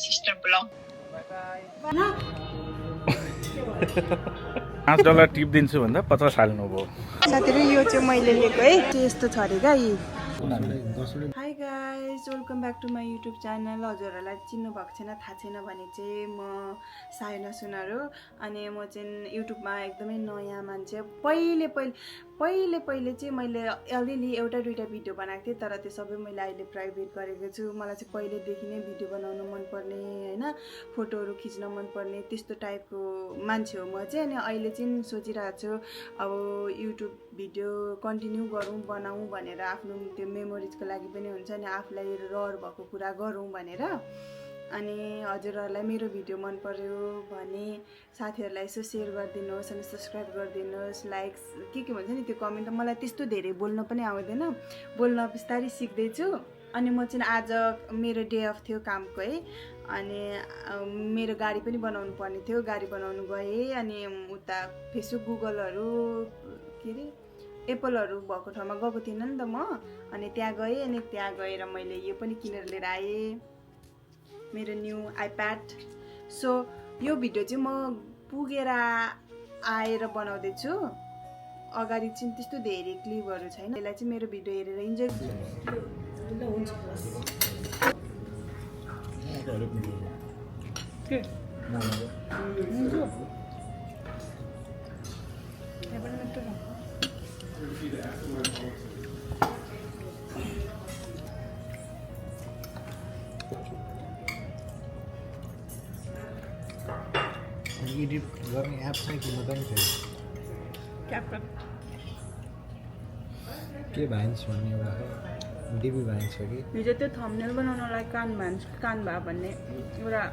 sister belong. $5 tip दिन्छु भन्दा 50 हाल्नु भयो साथीहरु यो चाहिँ मैले लिएको है यस्तो छ अरे guy hi guys welcome back to my YouTube channel हजुरहरूलाई चिन्नु भएको छैन थाहा छैन भने चाहिँ म सायना सुनार हो अनि म चाहिँ युट्युबमा एकदमै नयाँ मान्छे पहिले चाहिँ मैले अलिअलि एउटा दुईटा भिडियो बनाएको थिएँ तर त्यो सबै मैले अहिले प्राइभेट गरेको छु मलाई चाहिँ पहिलेदेखि नै भिडियो बनाउनु मनपर्ने होइन फोटोहरू खिच्न मनपर्ने त्यस्तो टाइपको मान्छे हो म चाहिँ अनि अहिले चाहिँ सोचिरहेको छु अब युट्युब भिडियो कन्टिन्यू गरौँ बनाऊँ भनेर आफ्नो त्यो मेमोरिजको लागि पनि हुन्छ अनि आफूलाई रहर भएको कुरा गरौँ भनेर अनि हजुरहरूलाई मेरो भिडियो मन पर्यो भने साथीहरूलाई यसो सेयर गरिदिनुहोस् अनि सब्सक्राइब गरिदिनुहोस् लाइक्स के भन्छ नि त्यो कमेन्ट मलाई त्यस्तो धेरै बोल्न पनि आउँदैन बोल्न बिस्तारै सिक्दैछु अनि म चाहिँ आज मेरो डे अफ थियो कामको है अनि मेरो गाडी पनि बनाउनु पर्ने थियो गाडी बनाउनु गएँ अनि उता फेसबुक गुगलहरू के अरे एप्पलहरू भएको ठाउँमा गएको थिइनँ नि त म अनि त्यहाँ गएँ अनि त्यहाँ गएर मैले यो पनि किनेर लिएर आएँ मेरो न्यू आइप्याड सो यो भिडियो चाहिँ म पुगेर आएर बनाउँदैछु अगाडि चाहिँ त्यस्तो धेरै क्लिपहरू छैन यसलाई चाहिँ मेरो भिडियो हेरेर इन्जोय एडिट गर्ने एप चाहिँ किन्न पनि थियो क्यापकट के भाइन्स भन्ने एउटा डिबी भाइन्स हो कि हिजो त्यो थम्बनेल बनाउनलाई कानभा भन्ने एउटा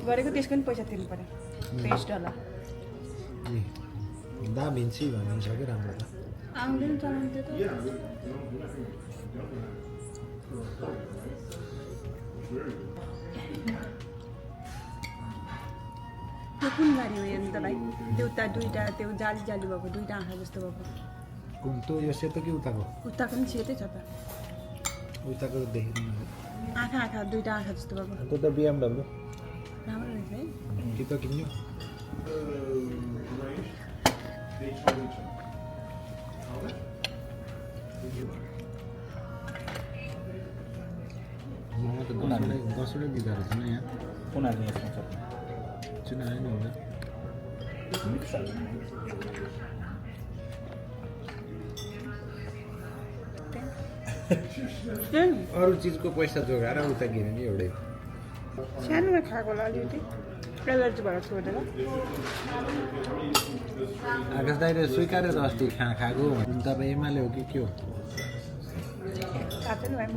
गरेको त्यसको पनि पैसा तिर्नु पर्यो $20 दा भिन्सी भन्ने छ कि राम्रो त आउँदैन चलाउनु त्यो कुन गाडी हो हेर्नु त भाइ त्यो उता दुईवटा त्यो जाली भएको दुईवटा आँखा जस्तो भएको कुन त्यो यो सेतो कि उताको उताको पनि सेतै छ त उताको देख्नु आँखा दुईवटा आँखा जस्तो भएको त्यो त BMW राम्रो रहेछ है कि त किन्यो मलाई त दसवटै दिँदो रहेछ न यहाँ उनीहरूले यसमा छ चुनाव नि हुँदा अरू चिजको पैसा जोगाएर उता किन्यो नि एउटै सानोमा खाएको होला अलिकति एलर्जी भएर छोडेर आकाश दाइले स्वीकार्यो त अस्ति खाएको तपाईँ एमाले हो कि के हो थाहा छैन भाइ म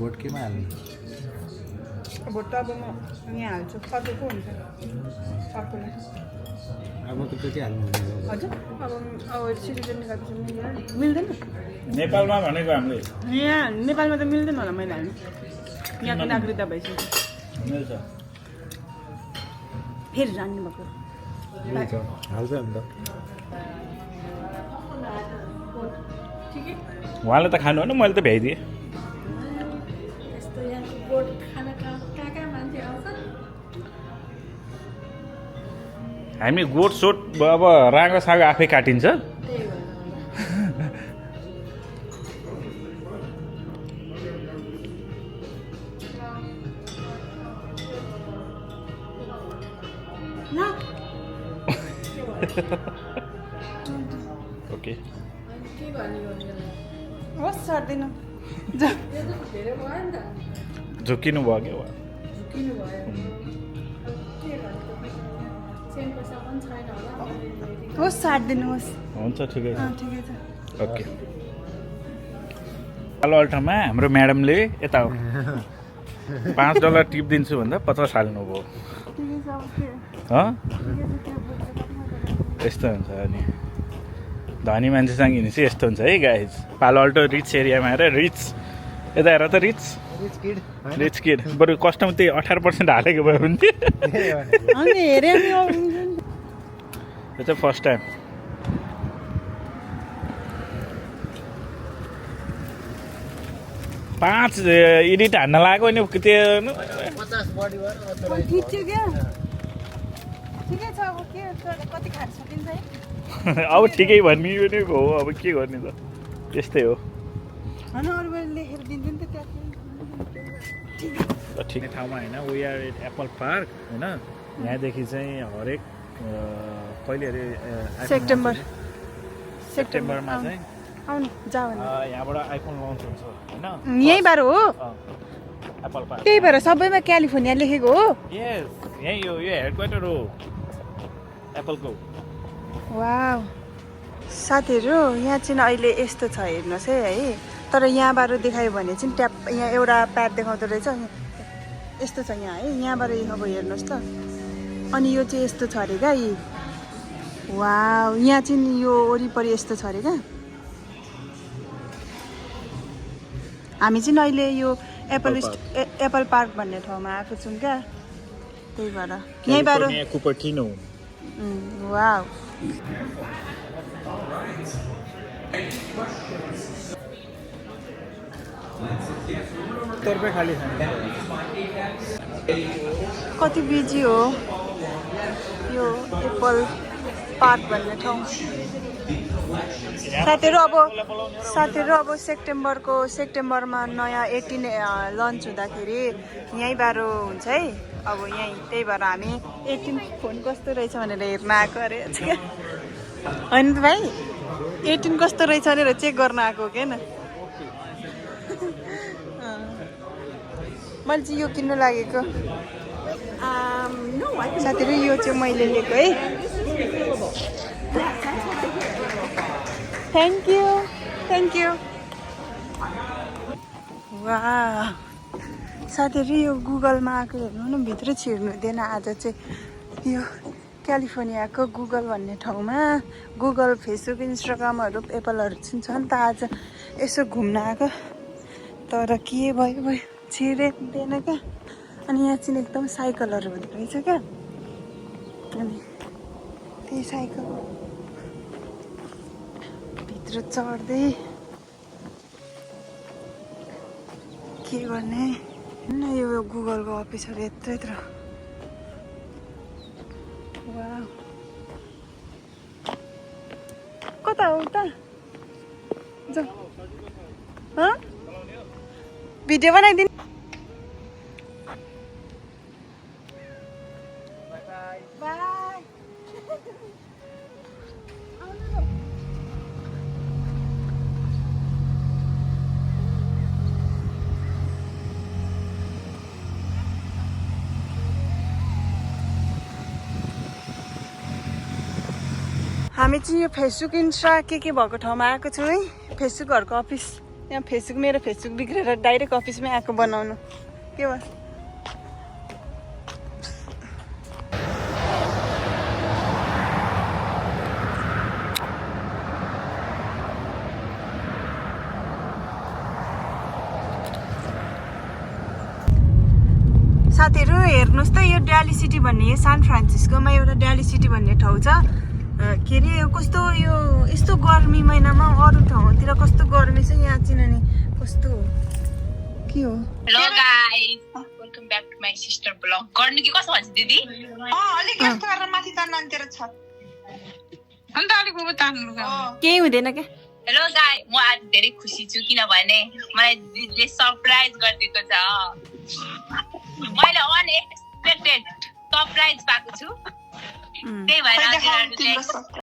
भोटकेमा हाल्ने भोट त अब म यहाँ हाल्छु सधैँको हुन्छ अर्कोलाई अब त त्यति हाल्नु हुने हो हजुर अब सिटिजन निकाल्छु मिल्दैन नेपालमा भनेको हामीले यहाँ नेपालमा त मिल्दैन होला मैले हाल्नु यहाँको नागरिकता भइसक्यो मिल्छ फेरि जान्नु भएको हाल्छ नि त उहाँले त खानु होइन मैले त भ्याइदिएँ हामी गोठ सोट अब राँगो साग आफै काटिन्छ ओके होस् सर्दिनँ झुक्किनु भयो क्या उहाँ होस् साटिदिनुहोस् हुन्छ ठिकै छ ठिकै छ ओके पालो अल्ट्रामा हाम्रो म्याडमले यता हो $5 टिप दिन्छु भन्दा 50 हाल्नु भयो यस्तो हुन्छ अनि धनी मान्छेसँग हिँडेपछि यस्तो हुन्छ है गाइज पालो अल्टो रिच एरियामा आएर रिच यता हेर त रिच किड बरु कस्टम त्यही 18% हालेको भयो हुन्थ्यो यो चाहिँ फर्स्ट टाइम 5 एडिट हान्न लाग्यो नि त्यो 50 बढी भएर अथवा खिच्यो क्या ठिकै छ अब के कति खान सकिन्छ है अब ठिकै भन्ने पनि हो अब के गर्ने त त्यस्तै हो होइन अरूले लेखेर दिन्थ्यो नि त त्यहाँ ठिक ठाउँमा होइन we are at Apple Park होइन यहाँदेखि चाहिँ हरेक कहिले अरे सेप्टेम्बरमा चाहिँ आउनु जाऊ यहाँबाट आइफोन लन्च हुन्छ होइन यहीँबाट हो एप्पल पार्क त्यही भएर सबैमा क्यालिफोर्निया लेखेको हो यस यहीँ यो हेडक्वार्टर हो एप्पलको वाउ साथीहरू यहाँ चाहिँ अहिले यस्तो छ हेर्नुहोस् है तर यहाँबाट देखायो भने चाहिँ ट्याप यहाँ एउटा प्याड देखाउँदो रहेछ यस्तो छ यहाँ है यहाँबाट अब हेर्नुहोस् त अनि यो चाहिँ यस्तो छ अरे क्या यी वाउ यहाँ चाहिँ यो वरिपरि यस्तो छ अरे क्या हामी चाहिँ अहिले यो एप्पल पार्क भन्ने ठाउँमा आएको छौँ क्या त्यही भएर यहीँबाट कुपर्टिनो वाउ रुपियाँ खाली कति बिजी हो यो एप्पल पार्क भन्ने ठाउँ साथीहरू अब सेप्टेम्बरमा नयाँ 18 लन्च हुँदाखेरि यहीँबाट हुन्छ है अब यहीँ त्यही भएर हामी 18 फोन कस्तो रहेछ भनेर हेर्न आएको अरे होइन त भाइ 18 कस्तो रहेछ भनेर चेक गर्न आएको हो क्या मैले चाहिँ यो किन्नु लागेको साथीहरू यो चाहिँ मैले लिएको है थ्याङ्क यू वाह साथीहरू यो गुगलमा आएको हेर्नु न भित्र छिर्नु दिएन आज चाहिँ यो क्यालिफोर्नियाको गुगल भन्ने ठाउँमा गुगल फेसबुक इन्स्टाग्रामहरू एप्पलहरू चाहिँ छ नि त आज यसो घुम्न आएको तर के भयो छिर्दैन क्या अनि यहाँ चाहिँ एकदम साइकलहरू हुँदो रहेछ क्या अनि त्यही साइकल भित्र चढ्दै के गर्ने होइन यो गुगलको अफिसहरू यत्रो वाउ कता हो त जाऊ भिडियो बनाइदिनु हामी चाहिँ यो फेसबुक इन्स्टा के भएको ठाउँमा आएको छु है फेसबुकहरूको अफिस यहाँ मेरो फेसबुक बिग्रेर डाइरेक्ट अफिसमै आएको बनाउनु के भयो साथीहरू हेर्नुहोस् त यो डाली सिटी भन्ने सान फ्रान्सिस्कोमा एउटा डाली सिटी भन्ने ठाउँ छ के अरे कस्तो यो यस्तो गर्मी महिनामा अरू ठाउँतिर कस्तो गर्मी छ यहाँ चाहिँ नि कस्तो के हो hello guys welcome back to my sister blog गर्नु के कसो भन्छ दिदी अलिक यस्तो गरेर माथि तान्नु अन्तिर छ अन्त अलिक उँभो तान्नु केही हुँदैन क्या हेलो गाइस म आज धेरै खुसी छु किनभने मलाई दिदीले सरप्राइज गरिदिएको छ मैले अनएक्सपेक्टेड सरप्राइज पाएको छु त्यही भएर हजुरहरूले